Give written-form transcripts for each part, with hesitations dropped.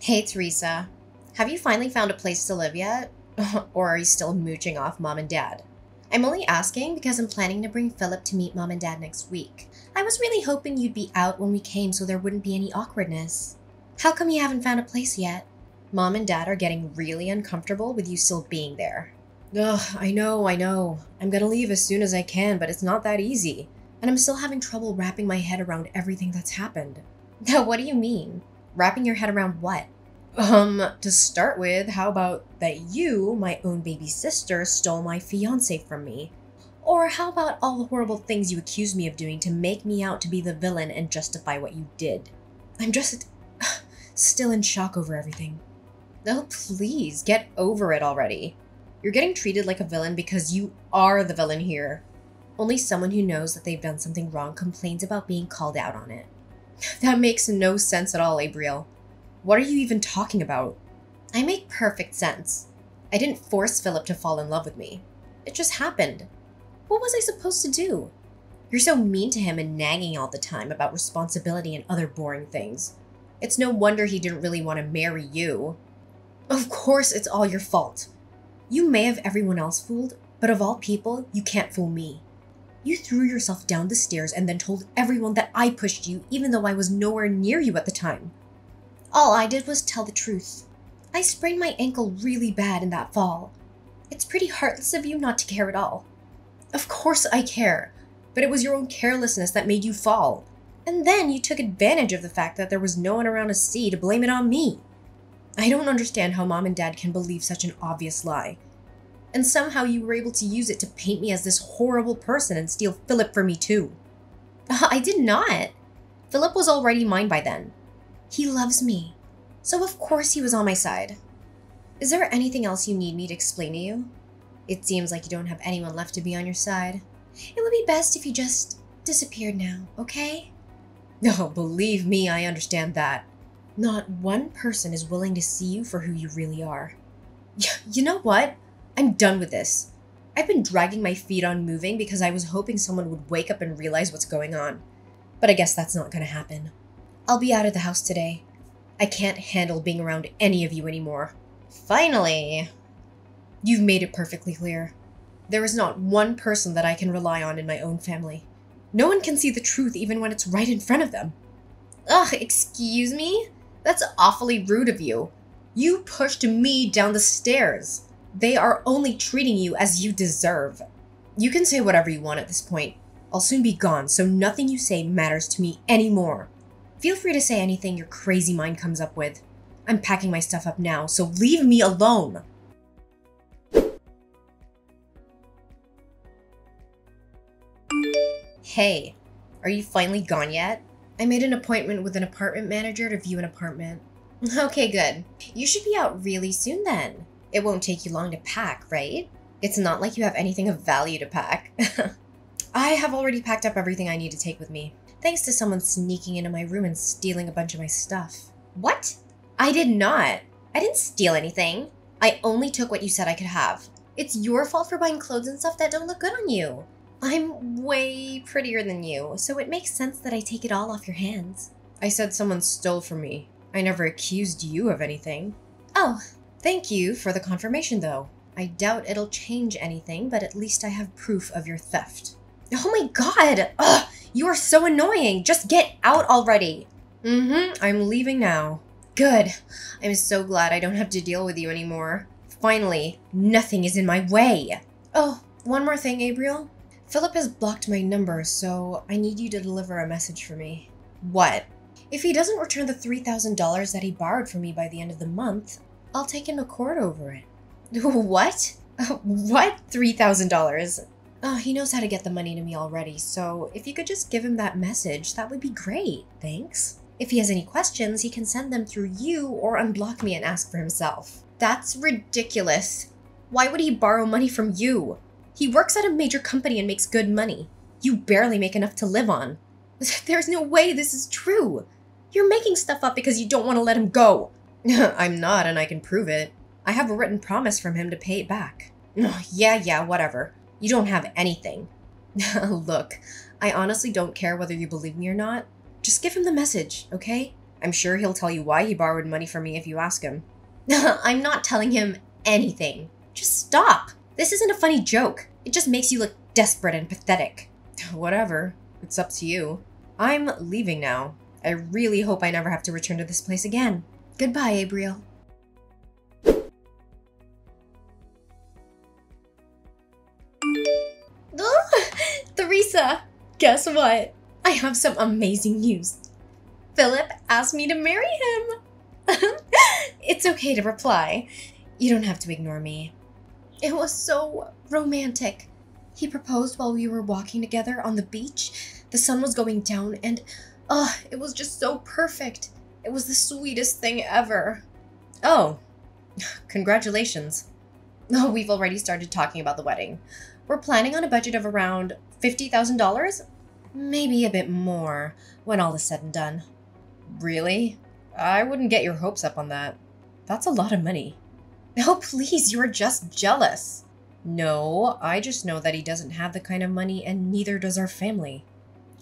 Hey, Teresa. Have you finally found a place to live yet? Or are you still mooching off mom and dad? I'm only asking because I'm planning to bring Philip to meet mom and dad next week. I was really hoping you'd be out when we came so there wouldn't be any awkwardness. How come you haven't found a place yet? Mom and dad are getting really uncomfortable with you still being there. Ugh, I know. I'm gonna leave as soon as I can, but it's not that easy. And I'm still having trouble wrapping my head around everything that's happened. What do you mean? Wrapping your head around what? To start with, how about that you, my own baby sister, stole my fiance from me? Or how about all the horrible things you accused me of doing to make me out to be the villain and justify what you did? I'm just still in shock over everything. Oh, please, get over it already. You're getting treated like a villain because you are the villain here. Only someone who knows that they've done something wrong complains about being called out on it. That makes no sense at all, Abriel. What are you even talking about? I make perfect sense. I didn't force Philip to fall in love with me. It just happened. What was I supposed to do? You're so mean to him and nagging all the time about responsibility and other boring things. It's no wonder he didn't really want to marry you. Of course it's all your fault. You may have everyone else fooled, but of all people, you can't fool me. You threw yourself down the stairs and then told everyone that I pushed you even though I was nowhere near you at the time. All I did was tell the truth. I sprained my ankle really bad in that fall. It's pretty heartless of you not to care at all. Of course I care, but it was your own carelessness that made you fall. And then you took advantage of the fact that there was no one around to see to blame it on me. I don't understand how mom and dad can believe such an obvious lie. And somehow you were able to use it to paint me as this horrible person and steal Philip from me too. I did not. Philip was already mine by then. He loves me, so of course he was on my side. Is there anything else you need me to explain to you? It seems like you don't have anyone left to be on your side. It would be best if you just disappeared now, okay? No, believe me, I understand that. Not one person is willing to see you for who you really are. You know what? I'm done with this. I've been dragging my feet on moving because I was hoping someone would wake up and realize what's going on. But I guess that's not gonna happen. I'll be out of the house today. I can't handle being around any of you anymore. Finally! You've made it perfectly clear. There is not one person that I can rely on in my own family. No one can see the truth even when it's right in front of them. Ugh, excuse me? That's awfully rude of you. You pushed me down the stairs. They are only treating you as you deserve. You can say whatever you want at this point. I'll soon be gone, so nothing you say matters to me anymore. Feel free to say anything your crazy mind comes up with. I'm packing my stuff up now, so leave me alone! Hey, are you finally gone yet? I made an appointment with an apartment manager to view an apartment. Okay, good. You should be out really soon then. It won't take you long to pack, right? It's not like you have anything of value to pack. I have already packed up everything I need to take with me. Thanks to someone sneaking into my room and stealing a bunch of my stuff. What? I did not. I didn't steal anything. I only took what you said I could have. It's your fault for buying clothes and stuff that don't look good on you. I'm way prettier than you, so it makes sense that I take it all off your hands. I said someone stole from me. I never accused you of anything. Oh, thank you for the confirmation though. I doubt it'll change anything, but at least I have proof of your theft. Oh my god! Ugh! You are so annoying! Just get out already! I'm leaving now. Good. I'm so glad I don't have to deal with you anymore. Finally, nothing is in my way. Oh, one more thing, Abriel. Philip has blocked my number, so I need you to deliver a message for me. What? If he doesn't return the $3,000 that he borrowed from me by the end of the month, I'll take him to court over it. What? What? $3,000? Oh, he knows how to get the money to me already, so if you could just give him that message, that would be great, thanks. If he has any questions, he can send them through you or unblock me and ask for himself. That's ridiculous. Why would he borrow money from you? He works at a major company and makes good money. You barely make enough to live on. There's no way this is true. You're making stuff up because you don't want to let him go. I'm not, and I can prove it. I have a written promise from him to pay it back. Yeah, whatever. You don't have anything. Look, I honestly don't care whether you believe me or not. Just give him the message, okay? I'm sure he'll tell you why he borrowed money from me if you ask him. I'm not telling him anything. Just stop. This isn't a funny joke. It just makes you look desperate and pathetic. Whatever. It's up to you. I'm leaving now. I really hope I never have to return to this place again. Goodbye, Abriel. Theresa, guess what? I have some amazing news. Philip asked me to marry him. It's okay to reply. You don't have to ignore me. It was so romantic. He proposed while we were walking together on the beach. The sun was going down and, it was just so perfect. It was the sweetest thing ever. Oh, congratulations. Oh, we've already started talking about the wedding. We're planning on a budget of around $50,000? Maybe a bit more when all is said and done. Really? I wouldn't get your hopes up on that. That's a lot of money. Oh, please, you're just jealous. No, I just know that he doesn't have the kind of money and neither does our family.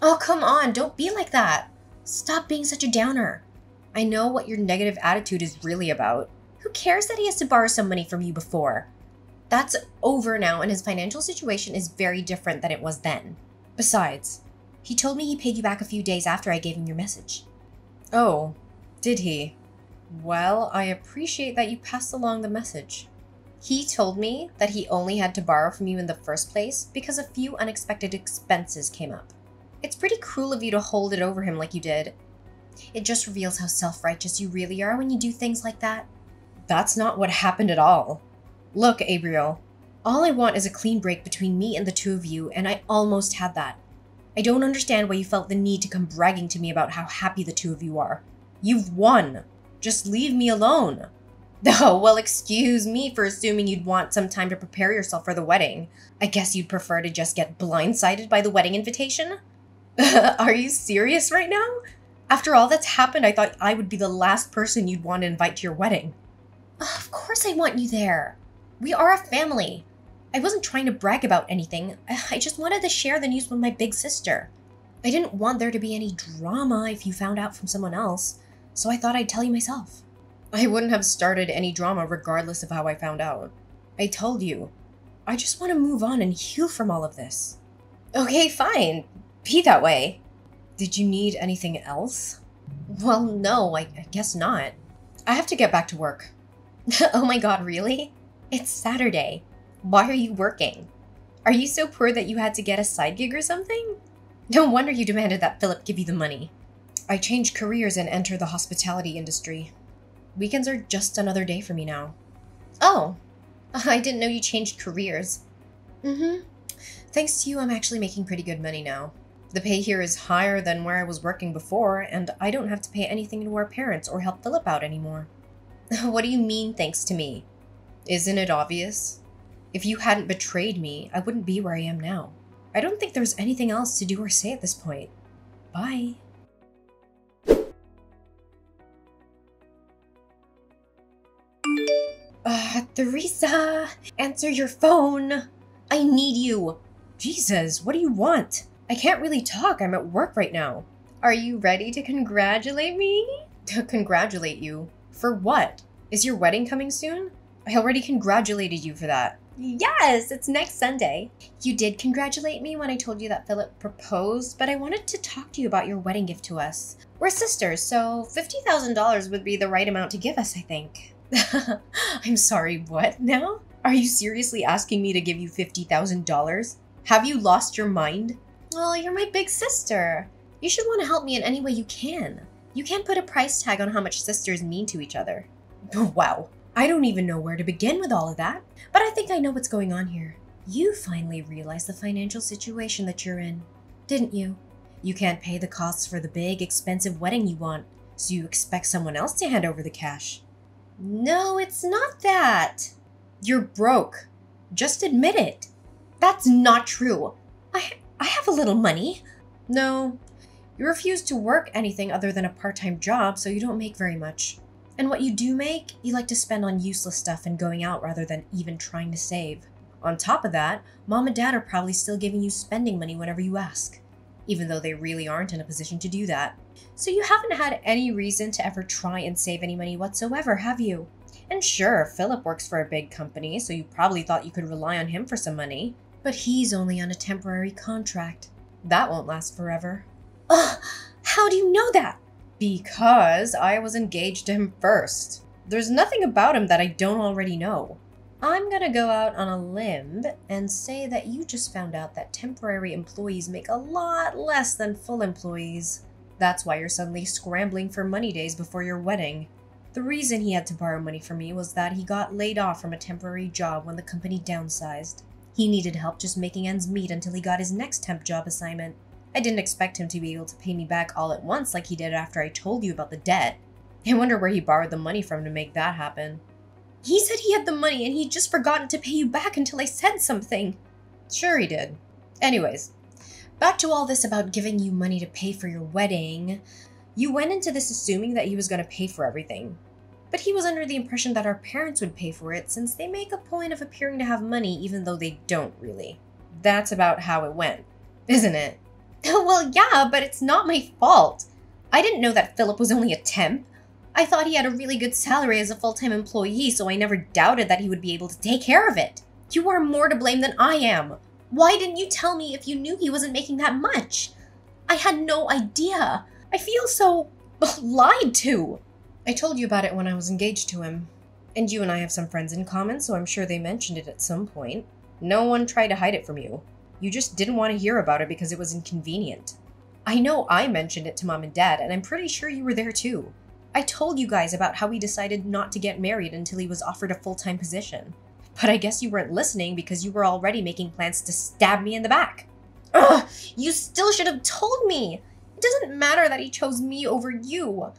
Oh, come on, don't be like that. Stop being such a downer. I know what your negative attitude is really about. Who cares that he has to borrow some money from you before? That's over now and his financial situation is very different than it was then. Besides, he told me he paid you back a few days after I gave him your message. Oh, did he? Well, I appreciate that you passed along the message. He told me that he only had to borrow from you in the first place because a few unexpected expenses came up. It's pretty cruel of you to hold it over him like you did. It just reveals how self-righteous you really are when you do things like that. That's not what happened at all. Look, Abriel, all I want is a clean break between me and the two of you, and I almost had that. I don't understand why you felt the need to come bragging to me about how happy the two of you are. You've won. Just leave me alone. Oh, well, excuse me for assuming you'd want some time to prepare yourself for the wedding. I guess you'd prefer to just get blindsided by the wedding invitation? Are you serious right now? After all that's happened, I thought I would be the last person you'd want to invite to your wedding. Of course I want you there. We are a family. I wasn't trying to brag about anything. I just wanted to share the news with my big sister. I didn't want there to be any drama if you found out from someone else, so I thought I'd tell you myself. I wouldn't have started any drama regardless of how I found out. I told you. I just want to move on and heal from all of this. Okay, fine. Be that way. Did you need anything else? Well, no, I guess not. I have to get back to work. Oh my god, really? It's Saturday. Why are you working? Are you so poor that you had to get a side gig or something? No wonder you demanded that Philip give you the money. I changed careers and entered the hospitality industry. Weekends are just another day for me now. Oh, I didn't know you changed careers. Thanks to you, I'm actually making pretty good money now. The pay here is higher than where I was working before, and I don't have to pay anything to our parents or help Philip out anymore. What do you mean, thanks to me? Isn't it obvious? If you hadn't betrayed me, I wouldn't be where I am now. I don't think there's anything else to do or say at this point. Bye. Theresa, answer your phone. I need you. Jesus, what do you want? I can't really talk. I'm at work right now. Are you ready to congratulate me? To congratulate you? For what? Is your wedding coming soon? I already congratulated you for that. Yes, it's next Sunday. You did congratulate me when I told you that Philip proposed, but I wanted to talk to you about your wedding gift to us. We're sisters, so $50,000 would be the right amount to give us, I think. I'm sorry, what now? Are you seriously asking me to give you $50,000? Have you lost your mind? Well, you're my big sister. You should want to help me in any way you can. You can't put a price tag on how much sisters mean to each other. Wow. I don't even know where to begin with all of that, but I think I know what's going on here. You finally realized the financial situation that you're in, didn't you? You can't pay the costs for the big, expensive wedding you want, so you expect someone else to hand over the cash. No, it's not that. You're broke. Just admit it. That's not true. I have a little money. No, you refuse to work anything other than a part-time job, so you don't make very much. And what you do make, you like to spend on useless stuff and going out rather than even trying to save. On top of that, Mom and Dad are probably still giving you spending money whenever you ask, even though they really aren't in a position to do that. So you haven't had any reason to ever try and save any money whatsoever, have you? And sure, Philip works for a big company, so you probably thought you could rely on him for some money. But he's only on a temporary contract. That won't last forever. Ugh, how do you know that? Because I was engaged to him first. There's nothing about him that I don't already know. I'm gonna go out on a limb and say that you just found out that temporary employees make a lot less than full employees. That's why you're suddenly scrambling for money days before your wedding. The reason he had to borrow money from me was that he got laid off from a temporary job when the company downsized. He needed help just making ends meet until he got his next temp job assignment. I didn't expect him to be able to pay me back all at once like he did after I told you about the debt. I wonder where he borrowed the money from to make that happen. He said he had the money and he'd just forgotten to pay you back until I said something. Sure he did. Anyways, back to all this about giving you money to pay for your wedding. You went into this assuming that he was going to pay for everything. But he was under the impression that our parents would pay for it since they make a point of appearing to have money even though they don't really. That's about how it went, isn't it? Well, yeah, but it's not my fault. I didn't know that Philip was only a temp. I thought he had a really good salary as a full-time employee, so I never doubted that he would be able to take care of it. You are more to blame than I am. Why didn't you tell me if you knew he wasn't making that much? I had no idea. I feel so lied to. I told you about it when I was engaged to him. And you and I have some friends in common, so I'm sure they mentioned it at some point. No one tried to hide it from you. You just didn't want to hear about it because it was inconvenient. I know I mentioned it to Mom and Dad, and I'm pretty sure you were there too. I told you guys about how we decided not to get married until he was offered a full-time position. But I guess you weren't listening because you were already making plans to stab me in the back. Ugh! You still should have told me! It doesn't matter that he chose me over you.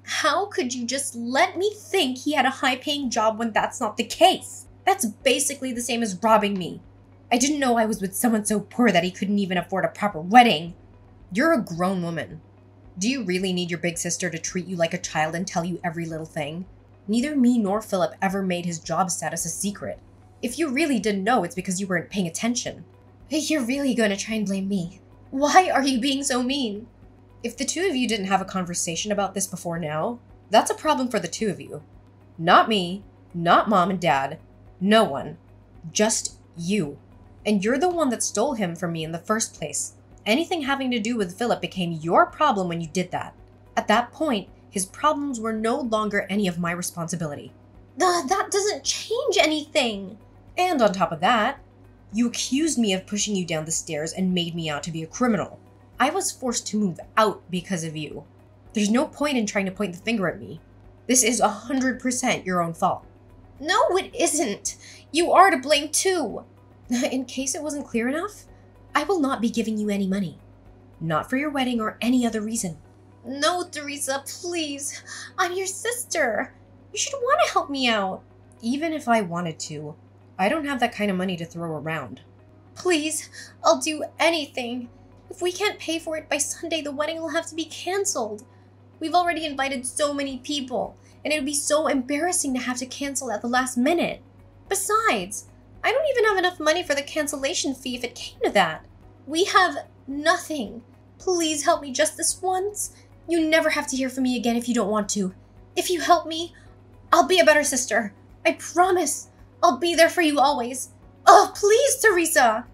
How could you just let me think he had a high-paying job when that's not the case? That's basically the same as robbing me. I didn't know I was with someone so poor that he couldn't even afford a proper wedding. You're a grown woman. Do you really need your big sister to treat you like a child and tell you every little thing? Neither me nor Philip ever made his job status a secret. If you really didn't know, it's because you weren't paying attention. You're really going to try and blame me. Why are you being so mean? If the two of you didn't have a conversation about this before now, that's a problem for the two of you. Not me, not Mom and Dad, no one. Just you. And you're the one that stole him from me in the first place. Anything having to do with Philip became your problem when you did that. At that point, his problems were no longer any of my responsibility. That doesn't change anything. And on top of that, you accused me of pushing you down the stairs and made me out to be a criminal. I was forced to move out because of you. There's no point in trying to point the finger at me. This is 100% your own fault. No, it isn't. You are to blame too. In case it wasn't clear enough, I will not be giving you any money. Not for your wedding or any other reason. No, Teresa, please. I'm your sister. You should want to help me out. Even if I wanted to, I don't have that kind of money to throw around. Please, I'll do anything. If we can't pay for it by Sunday, the wedding will have to be canceled. We've already invited so many people, and it would be so embarrassing to have to cancel at the last minute. Besides, I don't even have enough money for the cancellation fee if it came to that. We have nothing. Please help me just this once. You never have to hear from me again if you don't want to. If you help me, I'll be a better sister. I promise. I'll be there for you always. Oh, please, Teresa.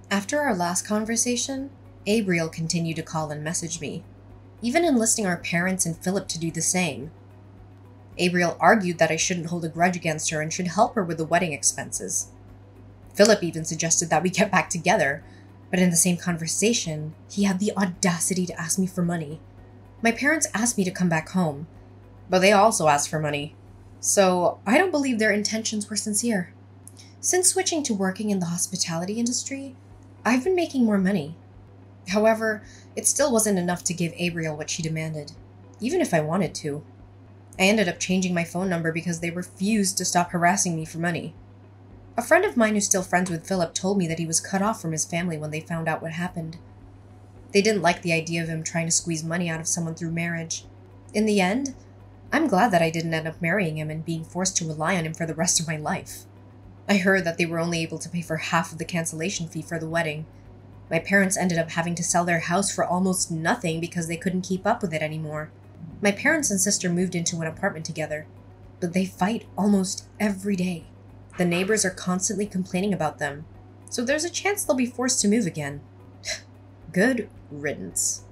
After our last conversation, Abriel continued to call and message me, even enlisting our parents and Philip to do the same. Abriel argued that I shouldn't hold a grudge against her and should help her with the wedding expenses. Philip even suggested that we get back together, but in the same conversation, he had the audacity to ask me for money. My parents asked me to come back home, but they also asked for money, so I don't believe their intentions were sincere. Since switching to working in the hospitality industry, I've been making more money. However, it still wasn't enough to give Abriel what she demanded, even if I wanted to. I ended up changing my phone number because they refused to stop harassing me for money. A friend of mine who's still friends with Philip told me that he was cut off from his family when they found out what happened. They didn't like the idea of him trying to squeeze money out of someone through marriage. In the end, I'm glad that I didn't end up marrying him and being forced to rely on him for the rest of my life. I heard that they were only able to pay for half of the cancellation fee for the wedding. My parents ended up having to sell their house for almost nothing because they couldn't keep up with it anymore. My parents and sister moved into an apartment together, but they fight almost every day. The neighbors are constantly complaining about them, so there's a chance they'll be forced to move again. Good riddance.